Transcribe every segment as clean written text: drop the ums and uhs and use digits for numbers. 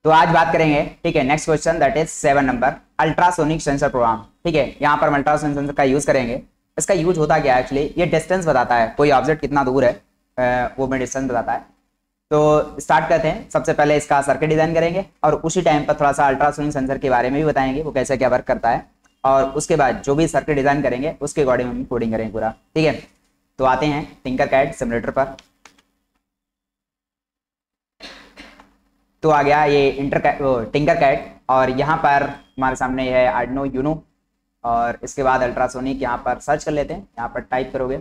तो आज बात करेंगे, ठीक है, next question that is 7 number, ultrasonic sensor program. ठीक है, यहाँ पर हम अल्ट्रासोनिक सेंसर का यूज करेंगे। इसका यूज होता क्या है, एक्चुअली ये डिस्टेंस बताता है, कोई ऑब्जेक्ट कितना दूर है वो में डिस्टेंस बताता है। तो स्टार्ट करते हैं। सबसे पहले इसका सर्किट डिजाइन करेंगे और उसी टाइम पर थोड़ा सा अल्ट्रासोनिक सेंसर के बारे में भी बताएंगे, वो कैसे क्या वर्क करता है। और उसके बाद जो भी सर्किट डिजाइन करेंगे उसके अकॉर्डिंग हम कोडिंग करेंगे पूरा। ठीक है, तो आते हैं टिंकरकैड सिमुलेटर पर। तो आ गया ये टिंकरकैड और यहाँ पर हमारे सामने है आर्डिनो यूनो। और इसके बाद अल्ट्रासोनिक यहाँ पर सर्च कर लेते हैं। यहाँ पर टाइप करोगे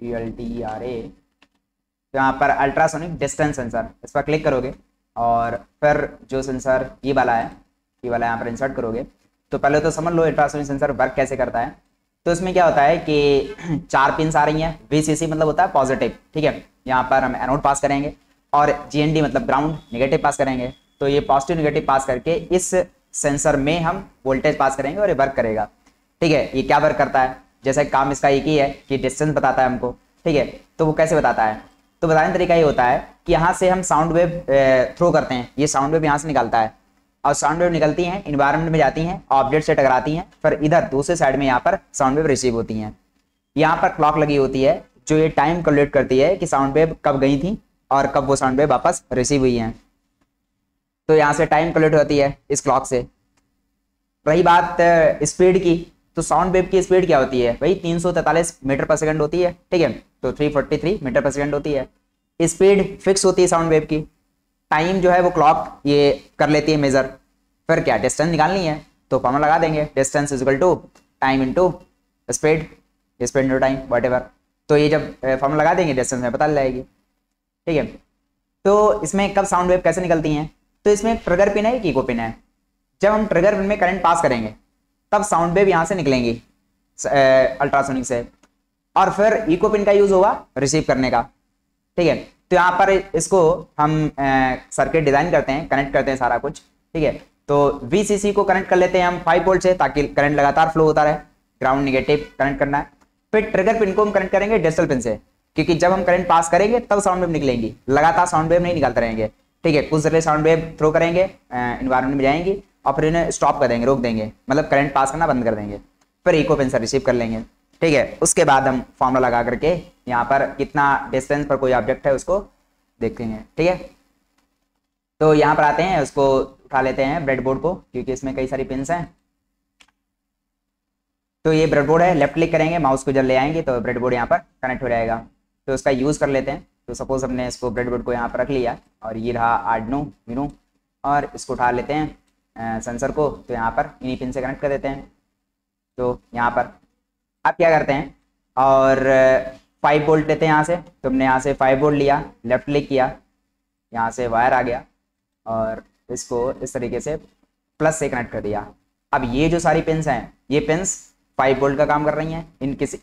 TLTRA, तो यहाँ पर अल्ट्रासोनिक डिस्टेंस सेंसर, इस पर क्लिक करोगे और फिर जो सेंसर ये वाला है, ये वाला यहाँ पर इंसर्ट करोगे। तो पहले तो समझ लो अल्ट्रासोनिक सेंसर वर्क कैसे करता है। तो इसमें क्या होता है कि 4 पिन्स आ रही हैं। VCC मतलब होता है पॉजिटिव। ठीक है, यहाँ पर हम एनोड पास करेंगे और GND मतलब ग्राउंड नेगेटिव पास करेंगे। तो ये पॉजिटिव नेगेटिव पास करके इस सेंसर में हम वोल्टेज पास करेंगे और ये वर्क करेगा। ठीक है, ये क्या वर्क करता है, जैसे काम इसका एक ही है कि डिस्टेंस बताता है हमको। ठीक है, तो वो कैसे बताता है, तो बताने का तरीका ये होता है कि यहाँ से हम साउंड वेव थ्रो करते हैं। ये साउंड वेव यहाँ से निकलता है और साउंड वेव निकलती हैं, इन्वायरमेंट में जाती हैं, ऑब्जेक्ट से टकराती हैं, फिर इधर दूसरे साइड में यहाँ पर साउंड वेव रिसीव होती हैं। यहाँ पर क्लॉक लगी होती है जो ये टाइम कैलकुलेट करती है कि साउंड वेव कब गई थी और कब वो साउंड वेव वापस रिसीव हुई हैं। तो यहाँ से टाइम कैलकुलेट होती है इस क्लॉक से। रही बात स्पीड की, तो साउंड वेव की स्पीड क्या होती है भाई, 343 मीटर पर सेकंड होती है। ठीक है, तो 343 मीटर पर सेकंड होती है। स्पीड फिक्स होती है साउंड वेव की। टाइम जो है वो क्लॉक ये कर लेती है मेजर। फिर क्या, डिस्टेंस निकालनी है तो फॉर्मूला लगा देंगे, distance is equal to time into speed, speed into time whatever. तो ये जब फॉर्मूला लगा देंगे डिस्टेंस में पता लग जाएगी। ठीक है, तो इसमें कब साउंड वेव कैसे निकलती हैं, तो इसमें एक ट्रिगर पिन है, एक इको पिन है। जब हम ट्रिगर पिन में करंट पास करेंगे तब साउंड वेव यहाँ से निकलेंगी अल्ट्रासोनिक से, और फिर इको पिन का यूज होगा रिसीव करने का। ठीक है, तो यहाँ पर इसको हम सर्किट डिजाइन करते हैं, कनेक्ट करते हैं सारा कुछ। ठीक है, तो VCC को कनेक्ट कर लेते हैं हम 5 वोल्ट से ताकि करंट लगातार फ्लो होता रहे। ग्राउंड नेगेटिव कनेक्ट करना है। फिर ट्रिगर पिन को हम कनेक्ट करेंगे डिजिटल पिन से, क्योंकि जब हम करंट पास करेंगे तब साउंड वेव निकलेंगी, लगातार साउंड वेव नहीं निकलते रहेंगे। ठीक है, कुछ देर साउंड वेव थ्रो करेंगे, एनवायरमेंट में जाएंगी और फिर इन्हें स्टॉप कर देंगे, रोक देंगे, मतलब करंट पास करना बंद कर देंगे। फिर इको पिन से रिसीव कर लेंगे। ठीक है, उसके बाद हम फॉर्मूला लगा करके यहाँ पर कितना डिस्टेंस पर कोई ऑब्जेक्ट है उसको देखेंगे। ठीक है, तो यहाँ पर आते हैं, उसको उठा लेते हैं ब्रेडबोर्ड को, क्योंकि इसमें कई सारी पिन्स हैं। तो ये ब्रेडबोर्ड है, लेफ्ट क्लिक करेंगे, माउस को जब ले आएंगे तो ब्रेडबोर्ड यहाँ पर कनेक्ट हो जाएगा। तो उसका यूज़ कर लेते हैं। तो सपोज हमने इसको ब्रेडबोर्ड को यहाँ पर रख लिया और ये रहा आर्डिनो यूनो, और इसको उठा लेते हैं सेंसर को, तो यहाँ पर इन्हीं पिन से कनेक्ट कर देते हैं। तो यहाँ पर आप क्या करते हैं, और 5 वोल्ट लेते हैं यहाँ से। तो हमने यहाँ से 5 वोल्ट लिया, लेफ्ट क्लिक किया, यहाँ से वायर आ गया और इसको इस तरीके से प्लस से कनेक्ट कर दिया। अब ये जो सारी पिन्स हैं, ये पिन्स 5 वोल्ट का काम कर रही हैं।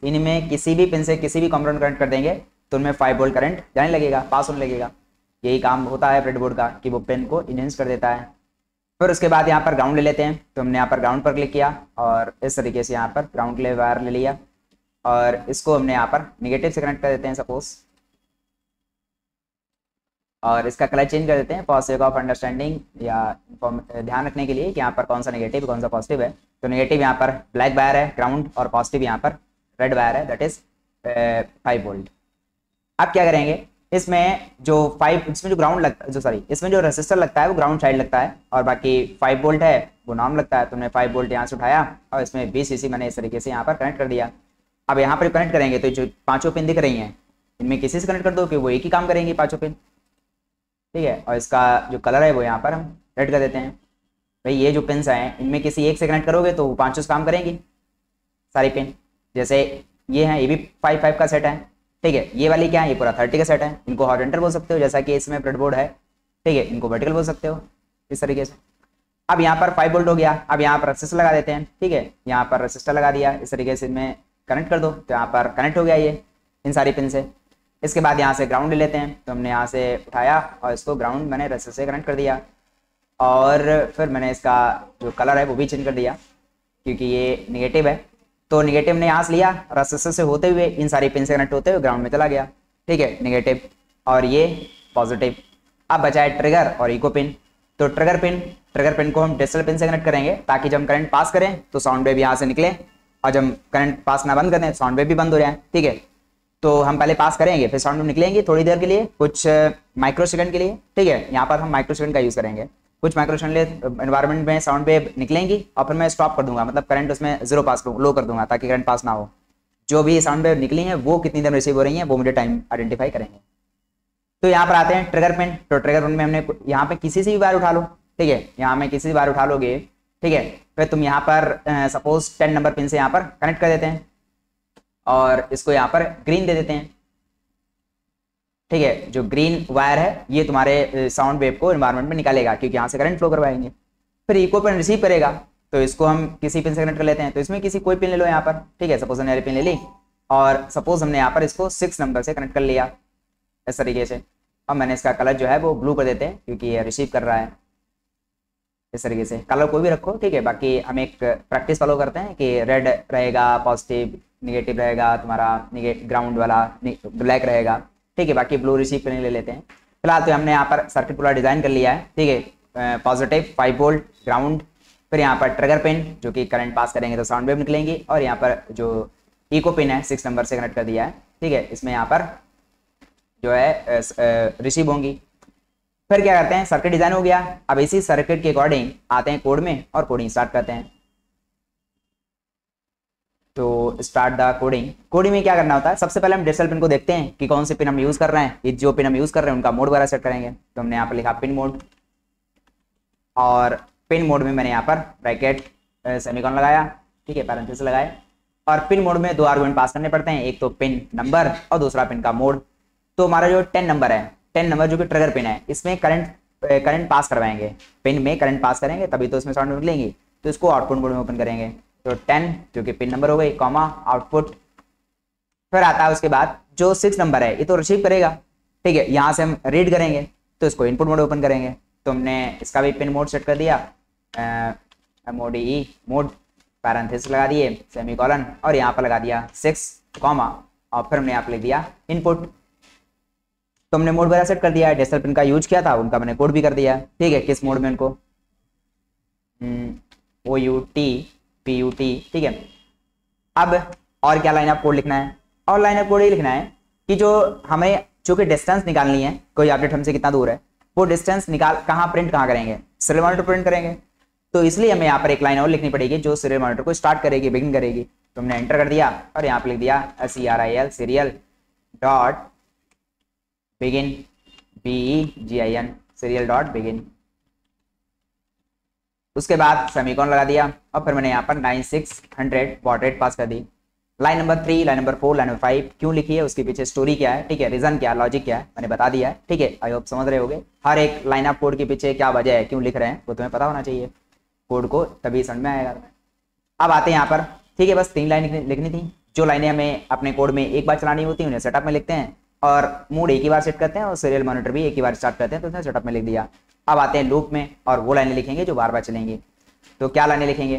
इनमें किसी भी पिन से किसी भी कंपोनेंट कनेक्ट कर देंगे तो उनमें 5 वोल्ट करंट जाने लगेगा, पास होने लगेगा। यही काम होता है ब्रेडबोर्ड का कि वो पिन को इनहेंस कर देता है। फिर उसके बाद यहाँ पर ग्राउंड ले लेते हैं। तो हमने यहाँ पर ग्राउंड पर क्लिक किया और इस तरीके से यहाँ पर ग्राउंड के लिए वायर ले लिया और इसको हमने यहाँ पर निगेटिव से कनेक्ट कर देते हैं सपोज, और इसका कलर चेंज कर देते हैं फॉर सेक ऑफ अंडरस्टैंडिंग, या ध्यान रखने के लिए कि यहाँ पर कौन सा नेगेटिव कौन सा पॉजिटिव है। तो नेगेटिव यहाँ पर ब्लैक वायर है ग्राउंड, और पॉजिटिव यहाँ पर रेड वायर है दैट इज 5 वोल्ट। अब क्या करेंगे, इसमें जो ग्राउंड लगता है, इसमें जो रेसिस्टर लगता है वो ग्राउंड साइड लगता है, और बाकी 5 वोल्ट है वो नॉर्म लगता है। तो हमने 5 वोल्ट यहाँ से उठाया और इसमें VCC मैंने इस तरीके से यहाँ पर कनेक्ट कर दिया। अब यहाँ पर कनेक्ट करेंगे तो जो 5 पिन दिख रही हैं इनमें किसी से कनेक्ट कर दो कि वो एक ही काम करेंगी 5 पिन। ठीक है, और इसका जो कलर है वो यहाँ पर हम रेड कर देते हैं। भाई ये जो पिन्स हैं इनमें किसी एक से कनेक्ट करोगे तो वो 5 काम करेंगी सारी पिन। जैसे ये हैं, ये भी 5 का सेट है। ठीक है, ये वाली क्या है, ये पूरा 30 का सेट है। इनको हॉरिजॉन्टल बोल सकते हो जैसा कि इसमें ब्रेडबोर्ड है। ठीक है, इनको वर्टिकल बोल सकते हो इस तरीके से। अब यहाँ पर 5 वोल्ट हो गया। अब यहाँ पर रेसिस्टर लगा देते हैं। ठीक है, यहाँ पर रेसिस्टर लगा दिया, इस तरीके से इनमें कनेक्ट कर दो तो यहाँ पर कनेक्ट हो गया ये इन सारी पिन से। इसके बाद यहाँ से ग्राउंड ले लेते हैं। तो हमने यहाँ से उठाया और इसको ग्राउंड मैंने रेसिस्टर से कनेक्ट कर दिया, और फिर मैंने इसका जो कलर है वो भी चेंज कर दिया क्योंकि ये निगेटिव है। तो निगेटिव ने यहाँ से लिया, रेसिस्टर से होते हुए इन सारी पिन से कनेक्ट होते हुए ग्राउंड में चला गया। ठीक है, निगेटिव, और ये पॉजिटिव। अब बचा है ट्रिगर और इको पिन। तो ट्रिगर पिन को हम डिजिटल पिन से कनेक्ट करेंगे ताकि जब हम करंट पास करें तो साउंड वेव यहाँ से निकले, और जब करंट पास ना बंद कर दें साउंड वेव भी बंद हो जाए। ठीक है, तो हम पहले पास करेंगे फिर साउंड वेव निकलेंगी थोड़ी देर के लिए, कुछ माइक्रोसेकंड के लिए। ठीक है, यहाँ पर हम माइक्रोसेकंड का यूज करेंगे। कुछ माइक्रोसेकंड एनवायरमेंट में साउंड वेव निकलेंगी और फिर मैं स्टॉप कर दूंगा, मतलब करंट उसमें जीरो पास लो कर दूंगा ताकि करंट पास ना हो। जो भी साउंड वेव निकली है वो कितनी देर रिसीव हो रही है वो मुझे टाइम आइडेंटिफाई करेंगे। तो यहाँ पर आते हैं ट्रिगर पिन। तो ट्रिगर पिन में हमने यहाँ पे किसी से भी वायर उठा लो। ठीक है, यहाँ में किसी से वायर उठा लोगे। ठीक है, फिर तुम यहाँ पर सपोज 10 नंबर पिन से यहाँ पर कनेक्ट कर देते हैं और इसको यहाँ पर ग्रीन दे देते हैं। ठीक है, जो ग्रीन वायर है ये तुम्हारे साउंड वेव को एनवायरमेंट में निकालेगा क्योंकि यहाँ से करंट फ्लो करवाएंगे। फिर इको पिन रिसीव करेगा तो इसको हम किसी पिन से कनेक्ट कर लेते हैं। तो इसमें किसी कोई पिन ले लो यहाँ पर। ठीक है, सपोज हमने पिन ले ली और सपोज हमने यहाँ पर इसको 6 नंबर से कनेक्ट कर लिया इस तरीके से। अब मैंने इसका कलर जो है वो ब्लू कर देते हैं क्योंकि ये रिसीव कर रहा है। इस तरीके से कलर कोई भी रखो। ठीक है, बाकी हम एक प्रैक्टिस फॉलो करते हैं कि रेड रहेगा पॉजिटिव, निगेटिव रहेगा तुम्हारा ग्राउंड वाला, ब्लैक रहेगा। ठीक है, बाकी ब्लू रिसीव करने ले लेते हैं। फिलहाल तो हमने यहाँ पर सर्किट पूरा डिजाइन कर लिया है। ठीक है, पॉजिटिव 5 वोल्ट ग्राउंड, फिर यहाँ पर ट्रिगर पिन जो कि करंट पास करेंगे तो साउंड वेव निकलेंगी, और यहाँ पर जो इको पिन है 6 नंबर से कनेक्ट कर दिया है। ठीक है, इसमें यहाँ पर जो है रिसीव होंगी। फिर क्या करते हैं, सर्किट डिजाइन हो गया। अब इसी सर्किट के अकॉर्डिंग आते हैं कोड में और कोडिंग स्टार्ट करते हैं। तो स्टार्ट द कोडिंग। कोडिंग में क्या करना होता है, सबसे पहले हम डिजिटल पिन को देखते हैं कि कौन से पिन हम यूज कर रहे हैं। ये जो पिन हम यूज कर रहे हैं उनका मोड वगैरह सेट करेंगे। तो हमने यहाँ पर लिखा पिन मोड, और पिन मोड में मैंने यहाँ पर ब्रैकेट सेमीकोलन लगाया। ठीक है, पैरेंथेसिस लगाए, और पिन मोड में 2 आर्गुमेंट पास करने पड़ते हैं, एक तो पिन नंबर और दूसरा पिन का मोड। तो हमारा जो 10 नंबर है, 10 नंबर जो कि ट्रिगर पिन है, इसमें करंट पास करवाएंगे। पिन में करंट पास करेंगे तभी तो इसमें साउंड निकलेंगी। तो इसको आउटपुट मोड में ओपन करेंगे। तो 10 जो कि पिन नंबर हो गई, कॉमा आउटपुट। फिर आता है उसके बाद जो 6 नंबर है ये तो रिसीव करेगा। ठीक है, यहाँ से हम रीड करेंगे तो इसको इनपुट मोड ओपन करेंगे। तो हमने इसका भी पिन मोड सेट कर दिया, MODE मोड, पैरेंथेसिस लगा दिए, सेमीकोलन, और यहाँ पर लगा दिया 6 कॉमा, और फिर हमने यहाँ पर लिख दिया इनपुट। तो हमने मोड वगैरह सेट कर दिया है। डिजिटल पिन का यूज किया था उनका मैंने कोड भी कर दिया। ठीक है, किस मोड में उनको OUT PUT। ठीक है, अब और क्या लाइन ऑफ कोड लिखना है, और लाइन ऑफ कोड ये लिखना है कि जो हमें चूंकि डिस्टेंस निकालनी है, कोई ऑब्जेक्ट हमसे कितना दूर है, वो डिस्टेंस निकाल कहाँ प्रिंट कहाँ करेंगे, सीरियल मॉनिटर प्रिंट करेंगे। तो इसलिए हमें यहाँ पर एक लाइन और लिखनी पड़ेगी जो सीरियल मॉनिटर को स्टार्ट करेगी, बिगिन करेगी। तो हमने एंटर कर दिया और यहाँ पर लिख दिया SERIAL serial dot begin, BEGIN serial dot begin. उसके बाद सेमीकोलन लगा दिया, और फिर मैंने यहाँ पर 9600 बॉड रेट पास कर दी। Line number 3, line number 4, line number 5 क्यों लिखी है, उसके पीछे स्टोरी क्या है। ठीक है, रीजन क्या, लॉजिक क्या है, मैंने बता दिया है। ठीक है, आई होप समझ रहे होगे हर एक लाइन ऑफ कोड के पीछे क्या वजह है, क्यों लिख रहे हैं, वो तुम्हें पता होना चाहिए कोड को, तभी समझ में आएगा। अब आते हैं यहाँ पर। ठीक है, बस 3 लाइन लिखनी थी। जो लाइनें हमें अपने कोड में एक बार चलानी होती है उन्हें सेटअप में लिखते हैं, और मोड एक ही बार सेट करते हैं, और सीरियल मॉनिटर भी एक ही बार स्टार्ट करते हैं, तो उसने सेटअप में लिख दिया। अब आते हैं लूप में, और वो लाइनें लिखेंगे जो बार बार चलेंगी। तो क्या लाइनें लिखेंगे,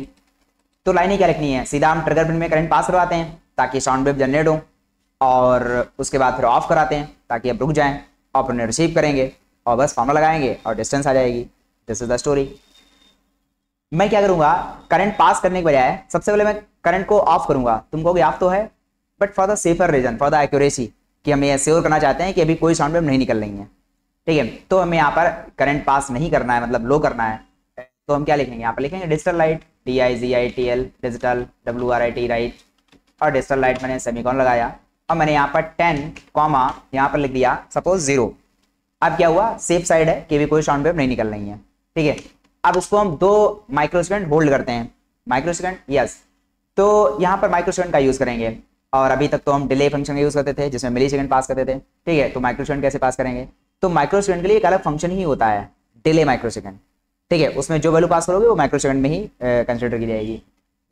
तो लाइनें क्या लिखनी है, सीधा हम ट्रिगर पिन में करंट पास करवाते हैं ताकि साउंड वेव जनरेट हो, और उसके बाद फिर ऑफ कराते हैं ताकि अब रुक जाएं, और फिर रिसीव करेंगे और बस फॉर्मूला लगाएंगे और डिस्टेंस आ जाएगी। This is the story. मैं क्या करूंगा, करंट पास करने के बजाय सबसे पहले मैं करंट को ऑफ करूंगा। तुम कहोगे ऑफ तो है, but for the safer reason, for the accuracy, कि हम ये श्योर करना चाहते हैं कि अभी कोई साउंड वेव नहीं निकल रही है। ठीक है, तो हमें यहाँ पर करंट पास नहीं करना है, मतलब लो करना है। तो हम क्या लिखेंगे, यहाँ पर लिखेंगे digital light, DIGITL digital, WRIT right, और डिजिटल लाइट मैंने सेमीकोलन लगाया, और मैंने यहाँ पर 10 कॉमा यहाँ पर लिख दिया सपोज 0। अब क्या हुआ, सेफ साइड है कि अभी कोई साउंड वेव नहीं निकल रही है। ठीक है, अब उसको हम 2 माइक्रोसेकंड होल्ड करते हैं। माइक्रोसेकंड, यस, तो यहाँ पर माइक्रोसेकंड का यूज करेंगे, और अभी तक तो हम डिले फंक्शन का यूज करते थे जिसमें मिली सेकंड पास करते थे। ठीक है, तो माइक्रोसेकंड कैसे पास करेंगे, तो माइक्रोसेकंड के लिए एक अलग फंक्शन ही होता है, डिले माइक्रोसेकंड। ठीक है, उसमें जो वैल्यू पास करोगे वो माइक्रोसेकंड में ही कंसिडर की जाएगी।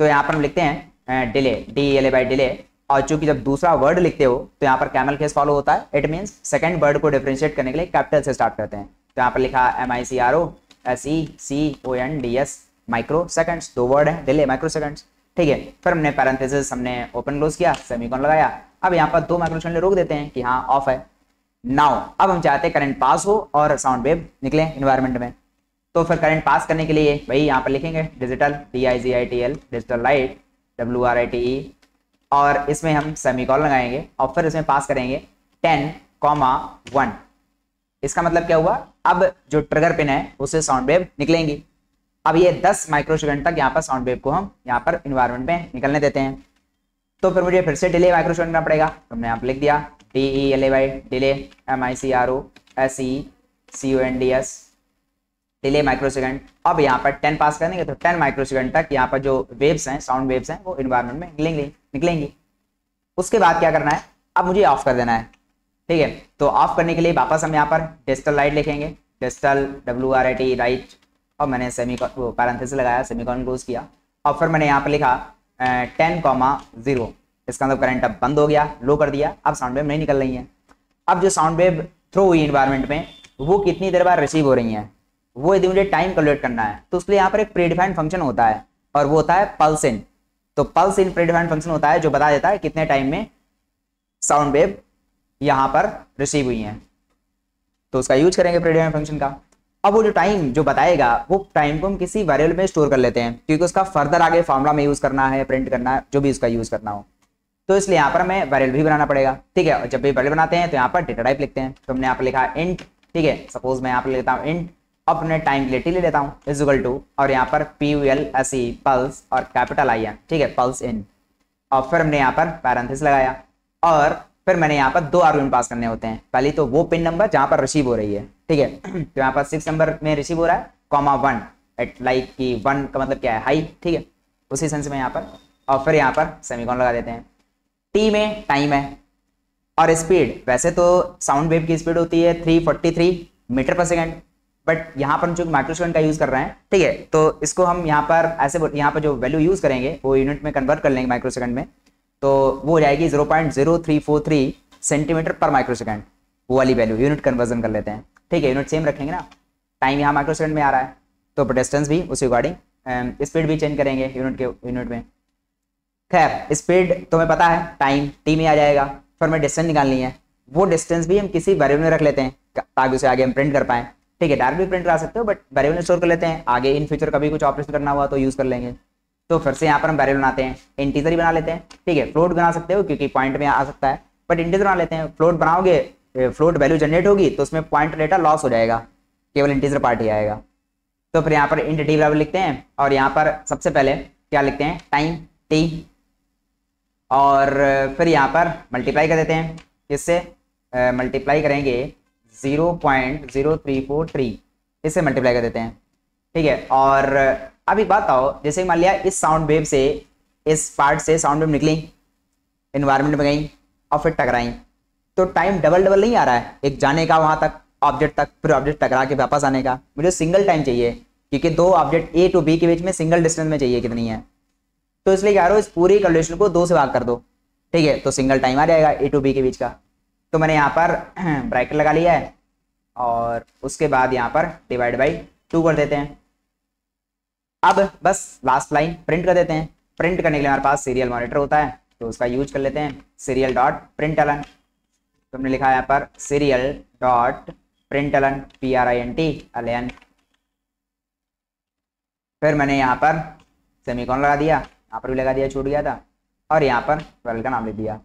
तो यहाँ पर हम लिखते हैं डिले, DELA बाई डिले, और चूंकि जब दूसरा वर्ड लिखते हो तो यहाँ पर कैमल केस फॉलो होता है। इट मीन्स सेकंड वर्ड को डिफरेंशिएट करने के लिए कैपिटल से स्टार्ट करते हैं। तो यहाँ पर लिखा MICROSECONDS माइक्रो सेकंड्स, 2 वर्ड है, डिले माइक्रो सेकंड्स। ठीक है, फिर हमने पैरेंथेसिस हमने ओपन क्लोज किया, सेमीकोलन लगाया। अब यहाँ पर 2 माइक्रोसेकंड रोक देते हैं कि हाँ ऑफ है। नाउ अब हम चाहते हैं करंट पास हो और साउंड वेव निकले एनवायरनमेंट में। तो फिर करंट पास करने के लिए भाई यहाँ पर लिखेंगे digital DIGITL digital light WRITE, और इसमें हम सेमीकोलन लगाएंगे और फिर इसमें पास करेंगे 10,1। इसका मतलब क्या हुआ, अब जो ट्रिगर पिन है उससे साउंड वेव निकलेंगी। अब ये 10 माइक्रोसेकंड तक यहाँ पर साउंड वेव को हम यहाँ पर इन्वायरमेंट में निकलने देते हैं। तो फिर मुझे फिर से डिले माइक्रोसेकंड करना पड़ेगा, तो हमने यहाँ पर लिख दिया DELAY delay MICROSECONDS delay microsecond. अब यहाँ पर 10 पास करेंगे तो 10 माइक्रोसेकंड तक यहाँ पर जो वेव्स हैं, साउंड वेव्स हैं, वो इन्वायरमेंट में निकलेंगी। उसके बाद क्या करना है, अब मुझे ऑफ कर देना है। ठीक है, तो ऑफ करने के लिए वापस हम यहाँ पर डिजिटल लाइट लिखेंगे, डिजिटल WRITE राइट, और मैंने सेमीकोलन पैरेंथेसिस लगाया, सेमीकोलन क्लोज किया, और फिर मैंने यहाँ पर लिखा 10,0। इसका मतलब करंट अब बंद हो गया, लो कर दिया, अब साउंड वेव नहीं निकल रही है। अब जो साउंड वेव थ्रो हुई इन्वायरमेंट में वो कितनी देर बाद रिसीव हो रही है, वो यदि मुझे टाइम कैलकुलेट करना है तो उसके लिए यहाँ पर एक प्रीडिफाइंड फंक्शन होता है और वो होता है पल्स इन। तो पल्स इन प्रीडिफाइंड फंक्शन होता है जो बता देता है कितने टाइम में साउंड वेव यहाँ पर रिसीव हुई है, तो उसका यूज करेंगे प्रीडिफाइंड फंक्शन का। अब वो जो टाइम जो बताएगा वो टाइम को हम किसी वेरिएबल में स्टोर कर लेते हैं, क्योंकि उसका फर्दर आगे फॉर्मूला में यूज करना है, प्रिंट करना है, जो भी उसका यूज करना हो, तो इसलिए यहाँ पर हमें वेरिएबल भी बनाना पड़ेगा। ठीक है, और जब भी वेरिएबल बनाते हैं तो यहाँ पर डेटा टाइप लिखते हैं। तो हमने यहाँ पर लिखा इंट, ठीक है, सपोज मैं यहाँ पर लेता हूँ इंट, अपने टाइम के लिए टी ले लेता हूँ इज इक्वल टू, और यहाँ पर PULSE पल्स और कैपिटल IN, ठीक है, पल्स इन, और फिर हमने यहाँ पर पैरेंथेसिस लगाया, और फिर मैंने यहाँ पर 2 आर्गुमेंट पास करने होते हैं। पहली तो वो पिन नंबर जहाँ पर रिसीव हो रही है, ठीक है, तो यहाँ पर 6 नंबर में रिसीव हो रहा है, (1) एट लाइक की 1 का मतलब क्या है, हाई, ठीक है, उसी सेंस में यहाँ पर, और फिर यहाँ पर सेमीकोलन लगा देते हैं। टी में टाइम है, और स्पीड, वैसे तो साउंड वेव की स्पीड होती है 343 मीटर पर सेकेंड, बट यहाँ पर जो माइक्रोसेकंड का यूज कर रहे हैं, ठीक है, तो इसको हम यहाँ पर ऐसे, यहाँ पर जो वैल्यू यूज करेंगे वो यूनिट में कन्वर्ट कर लेंगे माइक्रोसेकंड में, तो वो हो जाएगी 0.0343 सेंटीमीटर पर माइक्रोसेकंड, वो वाली वैल्यू यूनिट कन्वर्जन कर लेते हैं। ठीक है, यूनिट सेम रखेंगे ना, टाइम यहाँ माइक्रोसेकंड में आ रहा है तो डिस्टेंस भी उसी अकॉर्डिंग स्पीड भी चेंज करेंगे यूनिट में। खैर, स्पीड तुम्हें पता है टाइम टी में आ जाएगा, फिर हमें डिस्टेंस निकालनी है, वो डिस्टेंस भी हम किसी वेरिएबल में रख लेते हैं ताकि उसे आगे हम प्रिंट कर पाएं। ठीक है, डायरेक्ट भी प्रिंट करा सकते हो, बट वेरिएबल में स्टोर कर लेते हैं, आगे इन फ्यूचर कभी कुछ ऑपरेशन करना हुआ तो यूज कर लेंगे। तो फिर से यहाँ पर हम वेरिएबल बनाते हैं, इंटीजर ही बना लेते हैं। ठीक है, फ्लोट बना सकते हो क्योंकि पॉइंट में आ सकता है, बट इंटीजर बना लेते हैं। फ्लोट बनाओगे, फ्लोट वैल्यू जनरेट होगी तो उसमें पॉइंट डेटा लॉस हो जाएगा, केवल इंटीजर पार्ट ही आएगा। तो फिर यहाँ पर इंट टी वेरिएबल लिखते हैं, और यहाँ पर सबसे पहले क्या लिखते हैं, टाइम टी, और फिर यहाँ पर मल्टीप्लाई कर देते हैं, इससे मल्टीप्लाई करेंगे 0.0343, इससे मल्टीप्लाई कर देते हैं। ठीक है, और अब एक बात बताओ, जैसे मान लिया इस साउंड वेव से, इस पार्ट से साउंड वेव निकली, इन्वायरमेंट में गई और फिर टकराई, तो टाइम डबल नहीं आ रहा है, एक जाने का वहां तक ऑब्जेक्ट तक, फिर ऑब्जेक्ट टकरा के वापस आने का। मुझे सिंगल टाइम चाहिए क्योंकि 2 ऑब्जेक्ट A to B के बीच में सिंगल डिस्टेंस में चाहिए कितनी है, तो इसलिए कह रहा हूँ इस पूरी कैलकुलेशन को 2 से भाग कर दो। ठीक है, तो सिंगल टाइम आ जाएगा A to B के बीच का। तो मैंने यहाँ पर ब्रैकेट लगा लिया है, और उसके बाद यहाँ पर डिवाइड बाई 2 कर देते हैं। अब बस लास्ट लाइन प्रिंट कर देते हैं। प्रिंट करने के लिए हमारे पास सीरियल मॉनिटर होता है, तो उसका यूज कर लेते हैं, सीरियल डॉट प्रिंटलन। तो हमने लिखा है यहाँ पर सीरियल डॉट प्रिंटलन, PRINTLN। फिर मैंने यहाँ पर सेमीकोलन लगा दिया, यहाँ पर भी लगा दिया, छूट गया था, और यहाँ पर वेरिएबल का नाम लिख दिया।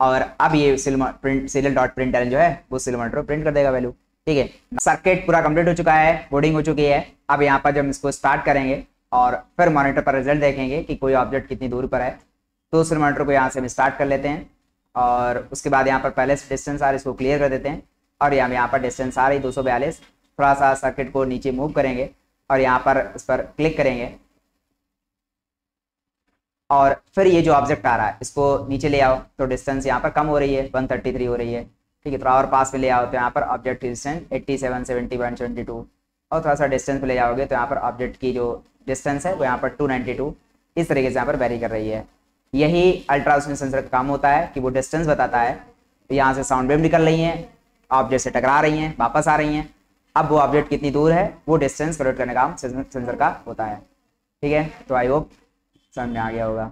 और अब ये सीरियल डॉट प्रिंटलन जो है वो सीरियल मॉनिटर प्रिंट कर देगा वैल्यू। ठीक है, सर्किट पूरा कंप्लीट हो चुका है, कोडिंग हो चुकी है। अब यहाँ पर जब इसको स्टार्ट करेंगे और फिर मॉनिटर पर रिजल्ट देखेंगे कि कोई ऑब्जेक्ट कितनी दूर पर है, तो उस मॉनिटर को यहाँ से हम स्टार्ट कर लेते हैं, और उसके बाद यहाँ पर पहले से डिस्टेंस आ रही इसको क्लियर कर देते हैं, और यहाँ पर डिस्टेंस आ रही 242। थोड़ा सा सर्किट को नीचे मूव करेंगे और यहाँ पर इस पर क्लिक करेंगे, और फिर ये जो ऑब्जेक्ट आ रहा है इसको नीचे ले आओ, तो डिस्टेंस यहाँ पर कम हो रही है, 133 हो रही है। ठीक है, थोड़ा और पास में ले आओ तो यहाँ पर ऑब्जेक्ट की डिस्टेंस 87, 71, 72, और थोड़ा सा डिस्टेंस पे ले जाओगे तो यहाँ पर ऑब्जेक्ट की जो डिस्टेंस है वो यहाँ पर 292, इस तरीके से यहाँ पर वेरी कर रही है। यही अल्ट्रासोनिक सेंसर का काम होता है कि वो डिस्टेंस बताता है, यहाँ से साउंड वेव निकल रही हैं, ऑब्जेक्ट से टकरा रही हैं, वापस आ रही हैं, अब वो ऑब्जेक्ट कितनी दूर है वो डिस्टेंस कैलकुलेट करने का काम सेंसर का होता है। ठीक है, तो आई होप समझ में आ गया होगा।